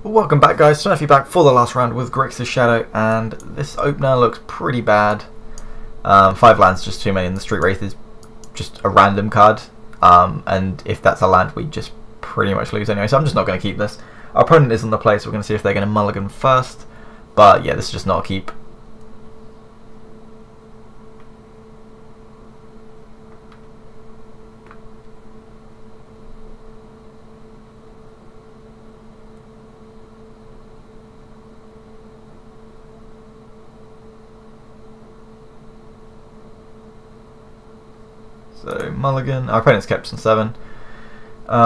Welcome back, guys. Smurfy back for the last round with Grixis Shadow, and this opener looks pretty bad. 5 lands, just too many, and the Street Wraith is just a random card, and if that's a land, we just pretty much lose anyway, so I'm just not going to keep this. Our opponent is on the play, so we're going to see if they're going to mulligan first, but yeah, this is just not a keep. So mulligan, our opponent's kept on 7.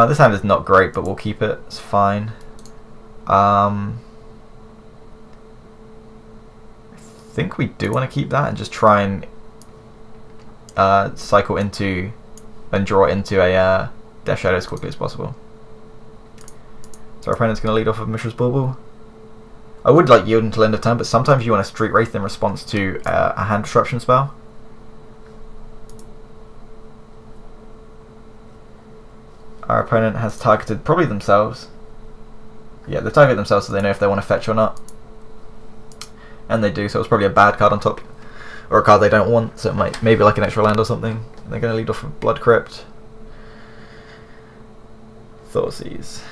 This hand is not great, but we'll keep it, it's fine. I think we do want to keep that and just try and cycle into and draw into a Death Shadow as quickly as possible. So our opponent's going to lead off of Mishra's Bauble. I would like yield until end of turn, but sometimes you want a Street Wraith in response to a hand disruption spell. Our opponent has targeted probably themselves. Yeah, they target themselves so they know if they want to fetch or not. And they do, so it's probably a bad card on top. Or a card they don't want, so it might maybe like an extra land or something. And they're going to lead off with Blood Crypt. Thoughtseize.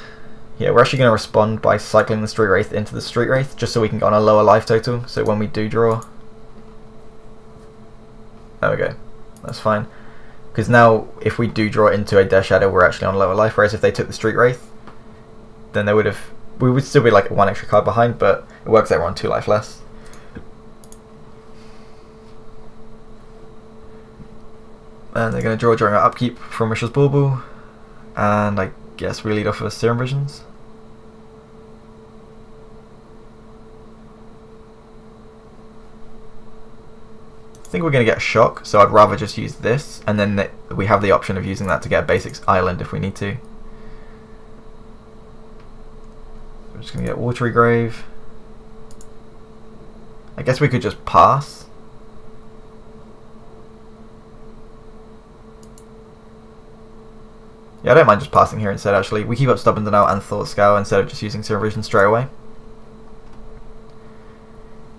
Yeah, we're actually going to respond by cycling the Street Wraith into the Street Wraith, just so we can get on a lower life total, so when we do draw... There we go. That's fine. Because now, if we do draw into a Death Shadow, we're actually on lower life. Whereas if they took the Street Wraith, then we would still be like 1 extra card behind, but it works out we're on 2 life less. And they're going to draw during our upkeep from Mishra's Bauble, and I guess we lead off with Serum Visions. I think we're going to get a shock, so I'd rather just use this, and then we have the option of using that to get a basics island if we need to. We're just going to get Watery Grave. I guess we could just pass. Yeah, I don't mind just passing here instead, actually. We keep up Stubborn Denial and Thought Scour instead of just using Serum Vision straight away.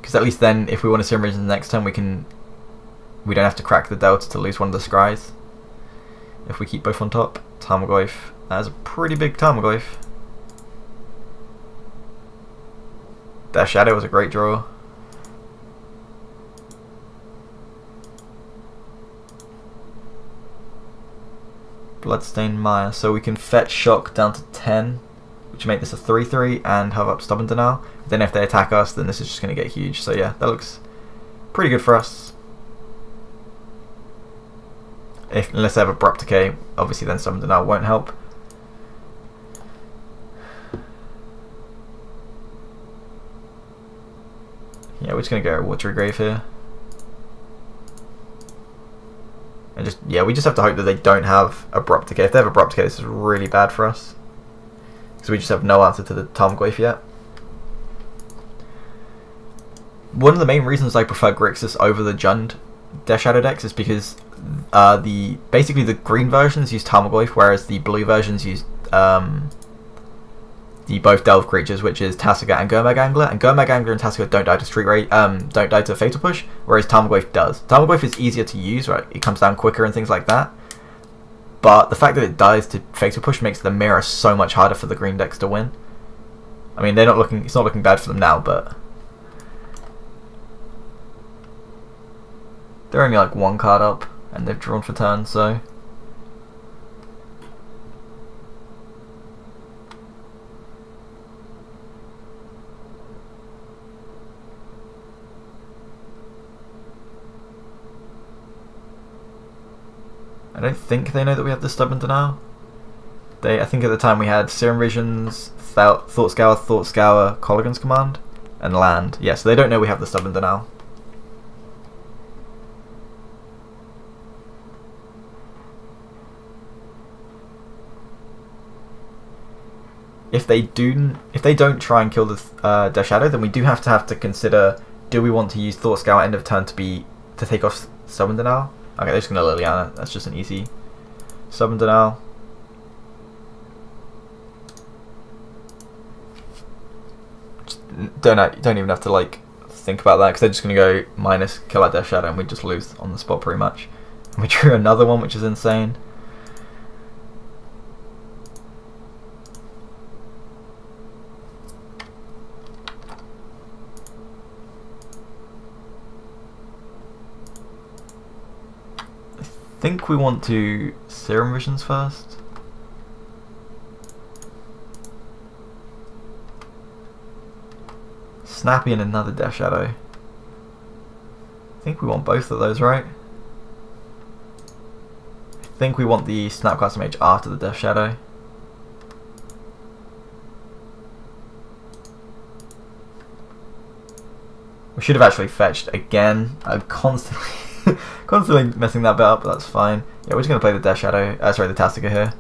Because at least then, if we want to Serum Vision the next turn, we don't have to crack the Delta to lose one of the Scries. If we keep both on top. Tarmogoyf. That is a pretty big Tarmogoyf. Death Shadow was a great draw. Bloodstained Mire. So we can fetch Shock down to 10, which make this a 3/3, and have up Stubborn Denial. Then if they attack us, then this is just going to get huge. So yeah, that looks pretty good for us. Unless they have Abrupt Decay, obviously then Stubborn Denial won't help. Yeah, we're just going to go Watery Grave here. And just, yeah, we just have to hope that they don't have Abrupt Decay. If they have Abrupt Decay, this is really bad for us. Because we just have no answer to the Tarmogoyf yet. One of the main reasons I prefer Grixis over the Jund Death Shadow decks is because basically the green versions use Tarmogoyf, whereas the blue versions use the both Delve creatures, which is Tasigur and Gurmag Angler, and Gurmag Angler and Tasigur don't die to Street Wraith, don't die to Fatal Push, whereas Tarmogoyf does. Tarmogoyf is easier to use, right? It comes down quicker and things like that. But the fact that it dies to Fatal Push makes the mirror so much harder for the green decks to win. I mean, it's not looking bad for them now, but they're only like 1 card up, and they've drawn for turn, so I don't think they know that we have the Stubborn Denial. I think at the time we had Serum Visions, Thought Scour, Colligan's Command, and Land. Yeah, so they don't know we have the Stubborn Denial. If they don't try and kill the Death Shadow, then we do have to consider: do we want to use Thought Scour end of turn to take off Stubborn Denial? Okay, they're just going to Liliana. That's just an easy Stubborn Denial. don't even have to like think about that, because they're just going to go minus kill our Death Shadow and we just lose on the spot pretty much. And we drew another one, which is insane. I think we want to Serum Visions first. Snappy and another Death Shadow. I think we want both of those, right? I think we want the Snapcaster Mage after the Death Shadow. We should have actually fetched again. I'm constantly constantly messing that bit up, but that's fine. Yeah, we're just going to play the Death Shadow, sorry, the Tastica here.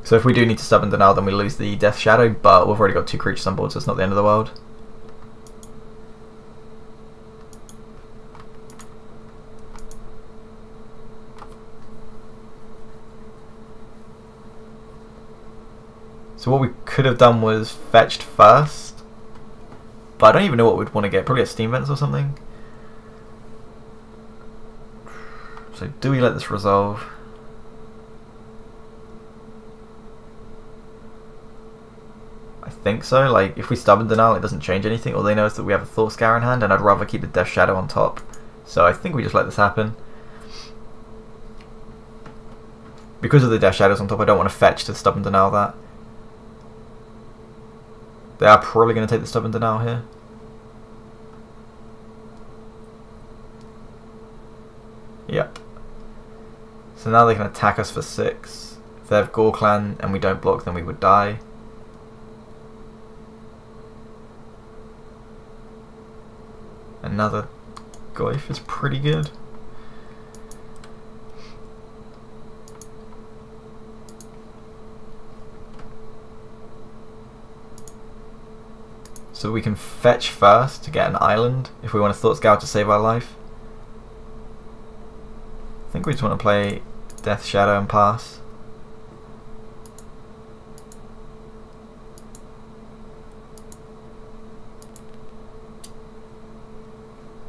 So if we do need to stubborn denial, then we lose the Death Shadow, but we've already got 2 creatures on board, so it's not the end of the world. So what we could have done was fetched first, but I don't even know what we'd want to get. Probably a Steam Vents or something. So do we let this resolve? I think so. Like, if we stubborn denial, it doesn't change anything. All they know is that we have a Thought Scour in hand, and I'd rather keep the Death Shadow on top. So I think we just let this happen. Because of the Death Shadows on top, I don't want to fetch to stubborn denial that. They are probably going to take the stubborn denial here. Yep. So now they can attack us for 6. If they have Gore Clan and we don't block, then we would die. Another Goyf is pretty good. So we can fetch first to get an island if we want a Thought Scour to save our life. I think we just want to play Death Shadow and pass.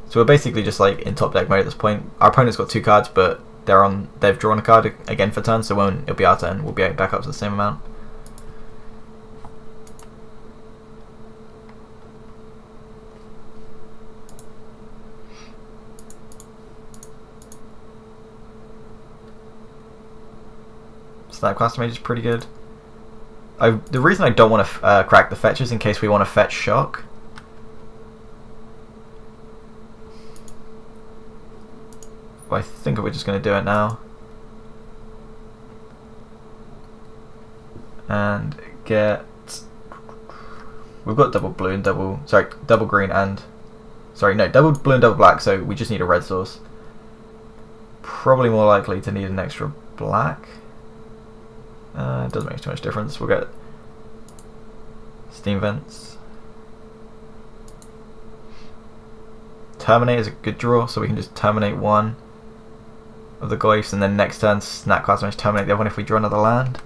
So we're basically just like in top deck mode at this point. Our opponent's got 2 cards, but they've drawn a card again for turn, so when it'll be our turn, we'll be back up to the same amount. Snapcaster Mage is pretty good. The reason I don't want to crack the fetch is in case we want to fetch Shock. But I think we're just going to do it now. And get... We've got double blue and double green and... Sorry, no, double blue and double black, so we just need a red source. Probably more likely to need an extra black. It doesn't make too much difference. We'll get Steam Vents. Terminate is a good draw, so we can just terminate one of the Goyfs, and then next turn Snapcaster Mage terminate the other one if we draw another land.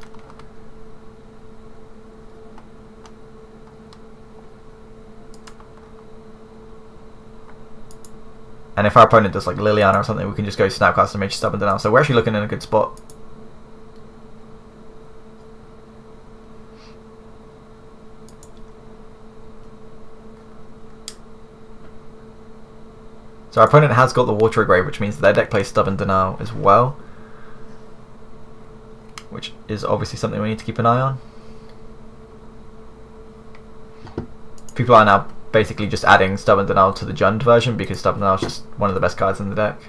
And if our opponent does like Liliana or something, we can just go Snapcaster Mage, stubborn denial. So we're actually looking in a good spot. So our opponent has got the Watery Grave, which means their deck plays Stubborn Denial as well, which is obviously something we need to keep an eye on. People are now basically just adding Stubborn Denial to the Jund version because Stubborn Denial is just one of the best cards in the deck.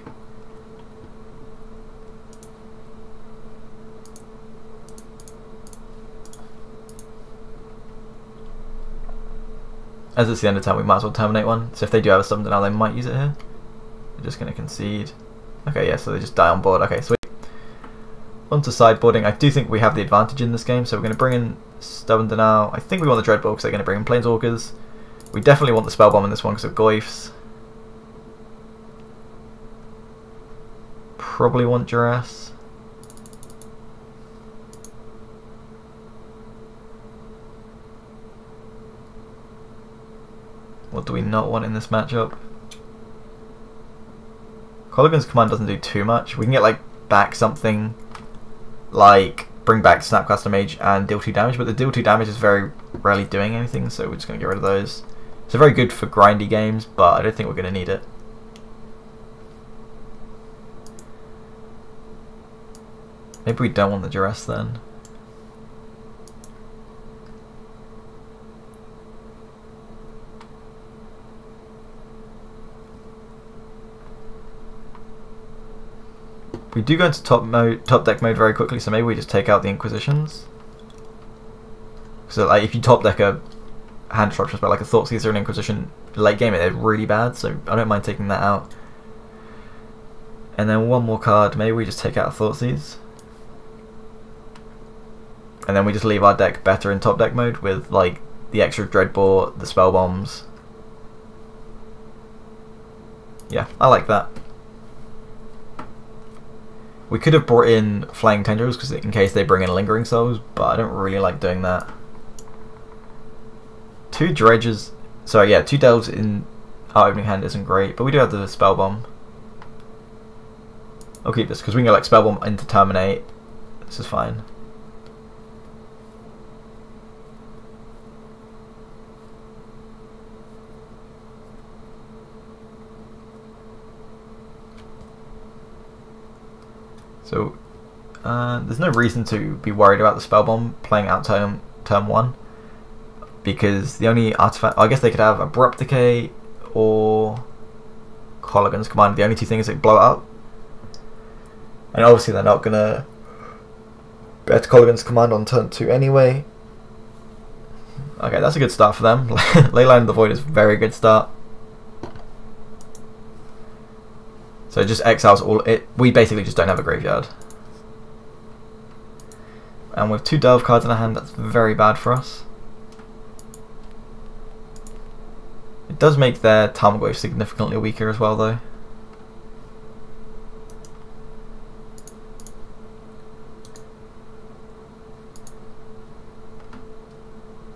As it's the end of turn, we might as well terminate one. So if they do have a Stubborn Denial, they might use it here. They're just going to concede. Okay, yeah, so they just die on board. Okay, sweet. On to sideboarding. I do think we have the advantage in this game, so we're going to bring in Stubborn Denial. I think we want the Dreadball because they're going to bring in Planeswalkers. We definitely want the Spell Bomb in this one because of Goyfs. probably want duress. What do we not want in this matchup? Colligan's Command doesn't do too much. We can get like back something like bring back Snapcaster Mage and deal 2 damage, but the deal 2 damage is very rarely doing anything, so we're just going to get rid of those. It's very good for grindy games, but I don't think we're going to need it. Maybe we don't want the duress then. We do go into top deck mode very quickly, so maybe we just take out the Inquisitions. So like if you top deck a hand disruption spell like a Thoughtseize or an Inquisition late game, they're really bad, so I don't mind taking that out. And then one more card, maybe we just take out a Thoughtseize. And then we just leave our deck better in top deck mode with like the extra Dreadbore, the spell bombs. Yeah, I like that. We could have brought in Flying Tendrils because in case they bring in Lingering Souls, but I don't really like doing that. 2 Dredges, sorry, yeah, 2 Delves in our opening hand isn't great, but we do have the Spell Bomb. I'll keep this because we can go like Spell Bomb into Terminate. This is fine. So there's no reason to be worried about the Spell Bomb playing out turn 1, because the only artifact, I guess they could have Abrupt Decay or Colligan's Command. The only 2 things that blow it up, and obviously they're not gonna bet Colligan's Command on turn 2 anyway. Okay, that's a good start for them. Leyline of the Void is a very good start. So it just exiles all it. We basically just don't have a graveyard. And with 2 Delve cards in our hand, that's very bad for us. It does make their Tarmogoyf significantly weaker as well, though.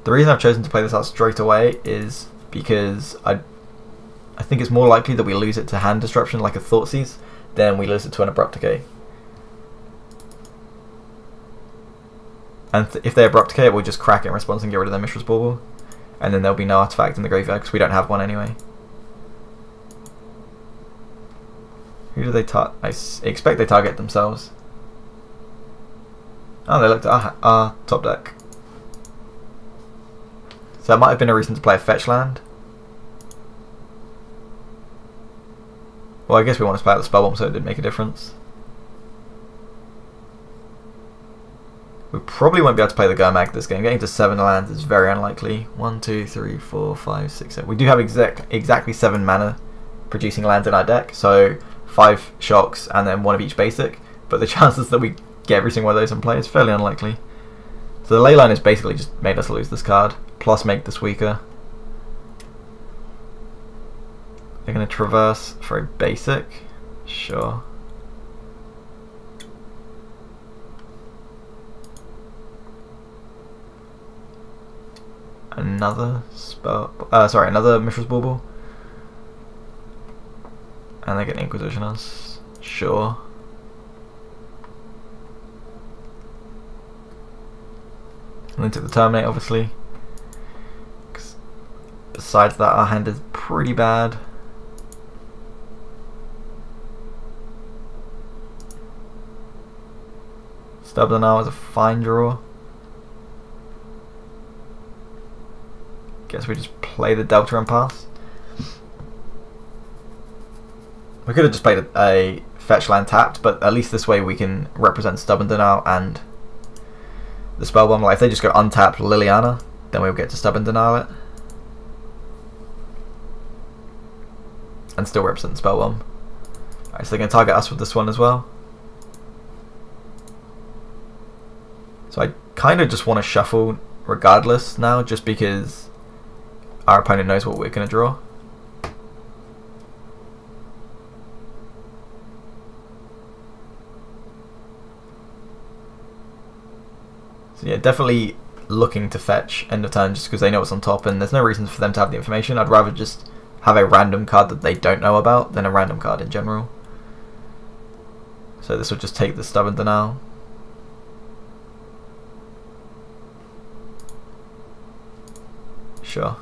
The reason I've chosen to play this out straight away is because I think it's more likely that we lose it to hand disruption like a Thoughtseize than we lose it to an Abrupt Decay. And if they Abrupt Decay, we'll just crack it in response and get rid of their Mishra's Bauble. And then there'll be no artifact in the graveyard because we don't have one anyway. Who do they target? I expect they target themselves. Oh, they looked at our top deck. So that might have been a reason to play a fetch land. Well, I guess we want to play out the Spell Bomb, so it didn't make a difference. We probably won't be able to play the Gurmag this game. Getting to 7 lands is very unlikely. 1, 2, 3, 4, 5, 6, 7. We do have exactly 7 mana producing lands in our deck, so 5 shocks and then 1 of each basic. But the chances that we get every single one of those in play is fairly unlikely. So the Leyline has basically just made us lose this card, plus make this weaker. They're going to traverse for a basic. Sure. Another spell. Another Mishra's Bauble. And they get Inquisition us. Sure. And then took the Terminate, obviously. 'Cause besides that, our hand is pretty bad. Stubborn Hour is a fine draw. Guess we just play the Delta and pass. We could have just played a fetch land tapped, but at least this way we can represent Stubborn Denial and the Spell Bomb. Like if they just go untapped Liliana, then we'll get to Stubborn Denial it. And still represent the Spell Bomb. Alright, so they're going to target us with this one as well. So I kind of just want to shuffle regardless now, just because our opponent knows what we're going to draw. So yeah, definitely looking to fetch end of turn just because they know what's on top, and there's no reason for them to have the information. I'd rather just have a random card that they don't know about than a random card in general. So this will just take the Stubborn Denial. Sure.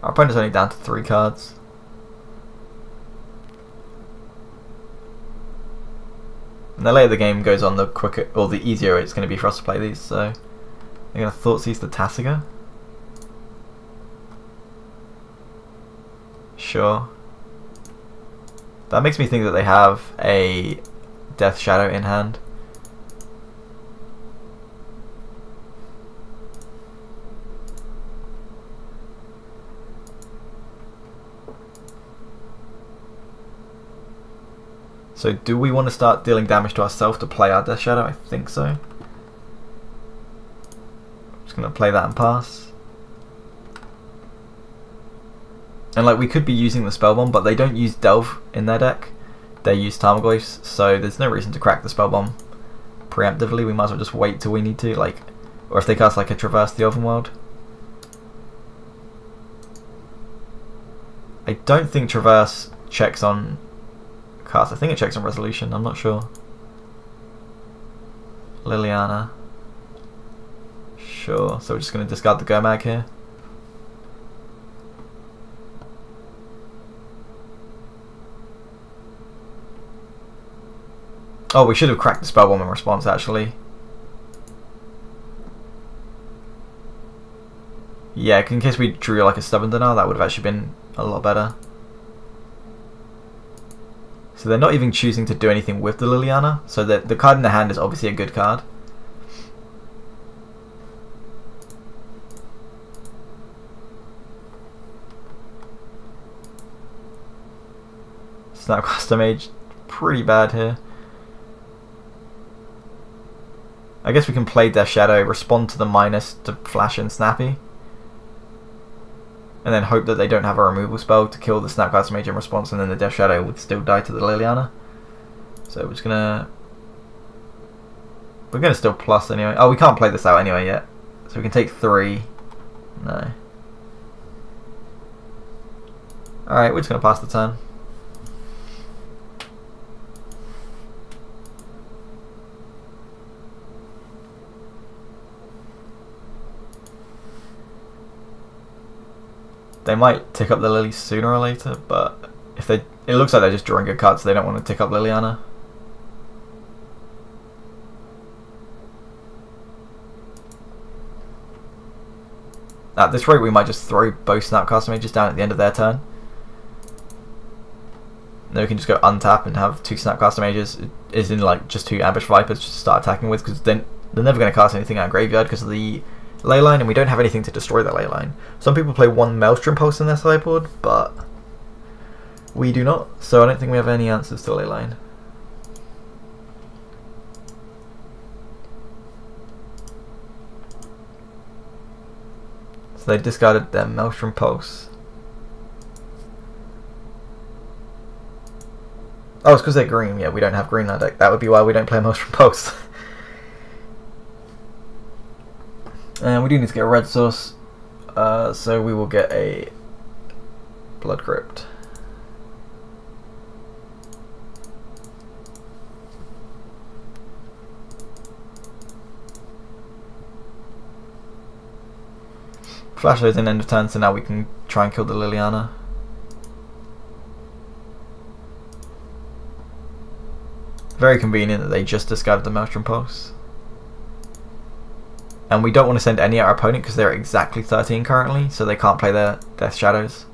Our opponent's only down to 3 cards. And the later the game goes on, the quicker or the easier it's going to be for us to play these. So I'm going to Thoughtseize the Tasiga. Sure. That makes me think that they have a Death Shadow in hand. So do we want to start dealing damage to ourselves to play our Death Shadow? I think so. I'm just going to play that and pass. And like, we could be using the Spell Bomb, but they don't use Delve in their deck. They use Tarmogoyfs, so there's no reason to crack the Spell Bomb preemptively. We might as well just wait till we need to, like, or if they cast like a Traverse the Overworld. I don't think Traverse checks on cast. I think it checks on Resolution, I'm not sure. Liliana. Sure, so we're just going to discard the Gomag here. Oh, we should have cracked the Spell Bomb in response, actually. Yeah, in case we drew like a Stubborn Denial, that would have actually been a lot better. So they're not even choosing to do anything with the Liliana, so the card in their hand is obviously a good card. Snapcaster Mage, pretty bad here. I guess we can play Death Shadow, respond to the minus to flash in Snappy, and then hope that they don't have a removal spell to kill the Snapcaster Mage in response, and then the Death Shadow would still die to the Liliana. So we're just gonna... We're gonna still plus anyway. Oh, we can't play this out anyway yet. So we can take 3. No. Alright, we're just gonna pass the turn. They might tick up the Lily sooner or later, but if they, it looks like they're just drawing good cards, so they don't want to tick up Liliana. At this rate, we might just throw both Snapcaster Mages down at the end of their turn. Then we can just go untap and have 2 Snapcaster Mages, is in like just 2 Ambush Vipers just to start attacking with, because then they're never going to cast anything out of graveyard because of the Leyline, and we don't have anything to destroy the Leyline. Some people play 1 Maelstrom Pulse in their sideboard, but we do not, so I don't think we have any answers to Leyline. So they discarded their Maelstrom Pulse. Oh, it's because they're green. Yeah, we don't have green in our deck. That would be why we don't play Maelstrom Pulse. And we do need to get a red source, so we will get a Blood Crypt. Flash those in end of turn, so now we can try and kill the Liliana. Very convenient that they just discarded the Maelstrom Pulse. And we don't want to send any at our opponent because they're exactly 13 currently, so they can't play their Death Shadows.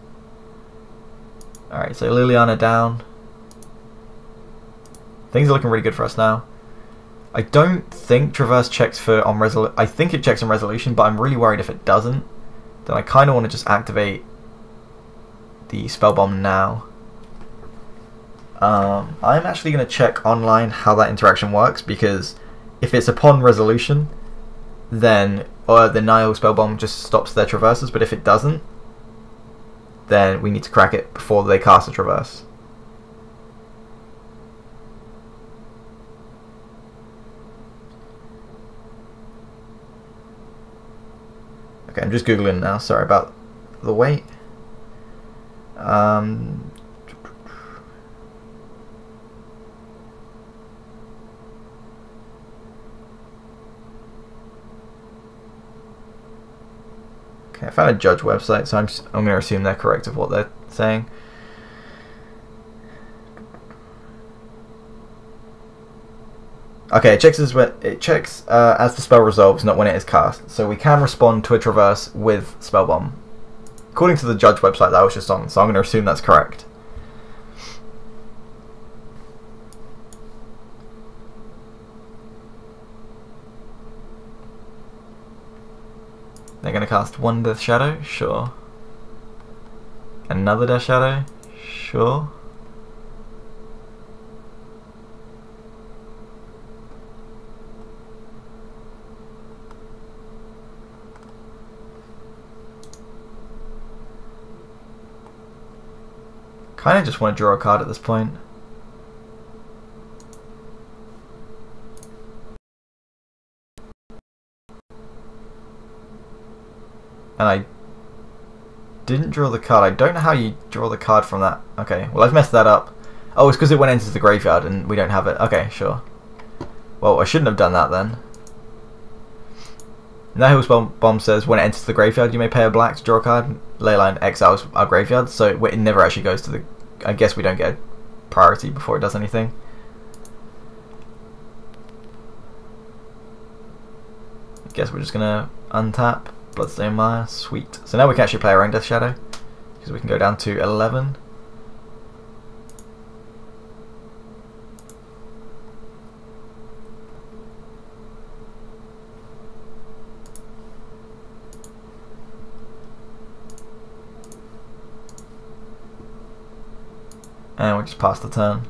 Alright, so Liliana down. Things are looking really good for us now. I don't think Traverse checks for on resolution. I think it checks on Resolution, but I'm really worried if it doesn't. Then I kind of want to just activate the Spell Bomb now. I'm actually going to check online how that interaction works, because if it's upon Resolution, then the Nile Spell Bomb just stops their Traverses, but if it doesn't, then we need to crack it before they cast a Traverse. Okay, I'm just googling now. Sorry about the wait. Okay, I found a judge website, so I'm going to assume they're correct of what they're saying. Okay, it checks as the spell resolves, not when it is cast. So we can respond to a traverse with spell bomb. According to the judge website that I was just on, so I'm going to assume that's correct. They're going to cast one Death Shadow? Sure. Another Death Shadow? Sure. Kind of just want to draw a card at this point. And I didn't draw the card. I don't know how you draw the card from that. Okay, well I've messed that up. Oh, it's because it went into the graveyard and we don't have it. Okay, sure. Well, I shouldn't have done that then. Nihil's Bomb says when it enters the graveyard you may pay a black to draw a card. Leyline exiles our graveyard, so it never actually goes to the... I guess we don't get a priority before it does anything. I guess we're just gonna untap Bloodstone Mire. Sweet. So now we can actually play our own Death Shadow, because we can go down to 11. And we just pass the turn.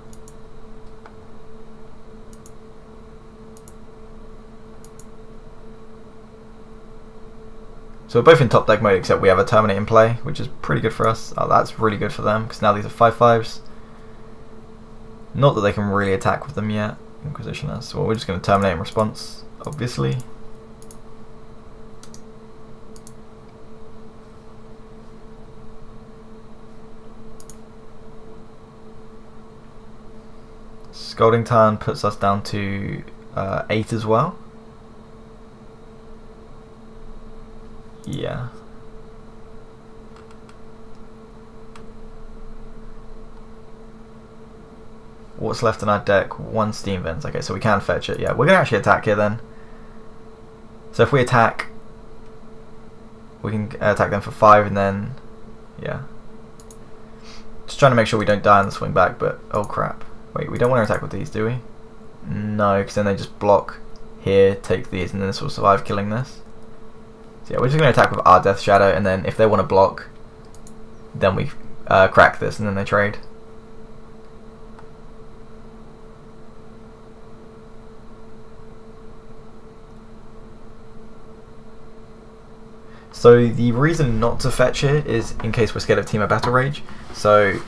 So we're both in top deck mode except we have a Terminate in play, which is pretty good for us. Oh, that's really good for them, because now these are 5/5s. Not that they can really attack with them yet, Inquisitioners. So we're just going to Terminate in response, obviously. Scalding Tarn puts us down to 8 as well. Yeah. What's left in our deck? 1 Steam Vents. Okay, so we can fetch it. Yeah, we're going to actually attack here then. So if we attack, we can attack them for 5 and then, yeah. Just trying to make sure we don't die on the swing back, but oh crap. Wait, we don't want to attack with these, do we? No, because then they just block here, take these, and then this will survive killing this. So yeah, we're just going to attack with our Death Shadow, and then if they want to block, then we crack this, and then they trade. So the reason not to fetch here is in case we're scared of Team of Battle Rage. So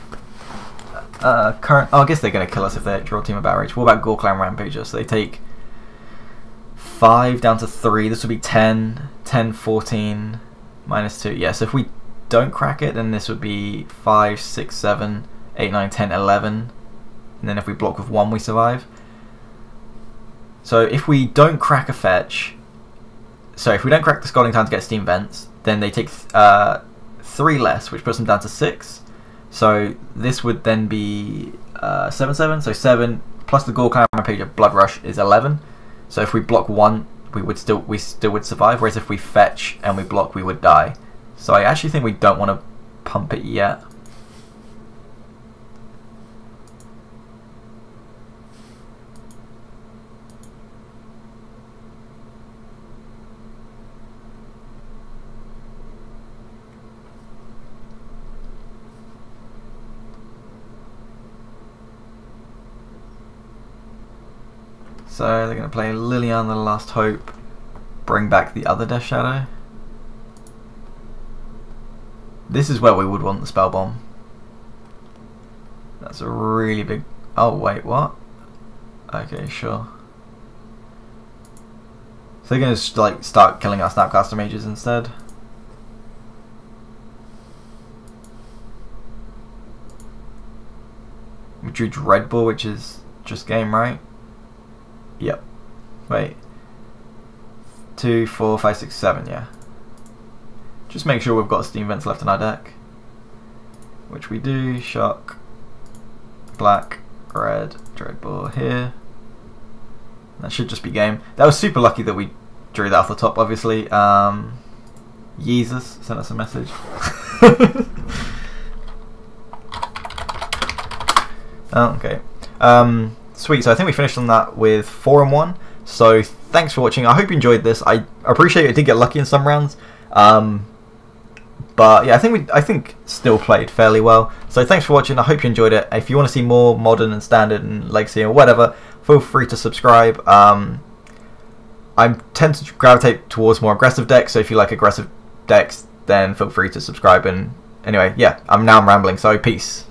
I guess they're going to kill us if they draw Team of Battle Rage. What about Gore Clan Rampager? So they take 5 down to 3. This would be 10, 10, 14, minus 2. Yeah, so if we don't crack it, then this would be 5, 6, 7, 8, 9, 10, 11. And then if we block with 1, we survive. So if we don't crack a fetch, so if we don't crack the Scalding Tarn to get Steam Vents, then they take 3 less, which puts them down to 6. So this would then be 7, 7. So 7 plus the Gore Clan Rampager Blood Rush is 11. So if we block 1, we still would survive. Whereas if we fetch and we block, we would die. So I actually think we don't want to pump it yet. So they're going to play Liliana the Last Hope, bring back the other Death Shadow. This is where we would want the Spell Bomb. That's a really big... Oh wait, what? Okay, sure. So they're going to like start killing our Snapcaster Mages instead. we drew Dreadball, which is just game, right? Yep. Wait. 2, 4, 5, 6, 7, yeah. Just make sure we've got Steam Vents left in our deck. Which we do. Shock. Black. Red. Dreadball here. That should just be game. That was super lucky that we drew that off the top, obviously. Jesus sent us a message. Oh, okay. Sweet, so I think we finished on that with 4 and 1. So thanks for watching. I hope you enjoyed this. I appreciate it did get lucky in some rounds. But yeah, I think still played fairly well. So thanks for watching. I hope you enjoyed it. If you want to see more modern and standard and legacy or whatever, feel free to subscribe. I tend to gravitate towards more aggressive decks, so if you like aggressive decks, then feel free to subscribe. And anyway, yeah, I'm rambling, so peace.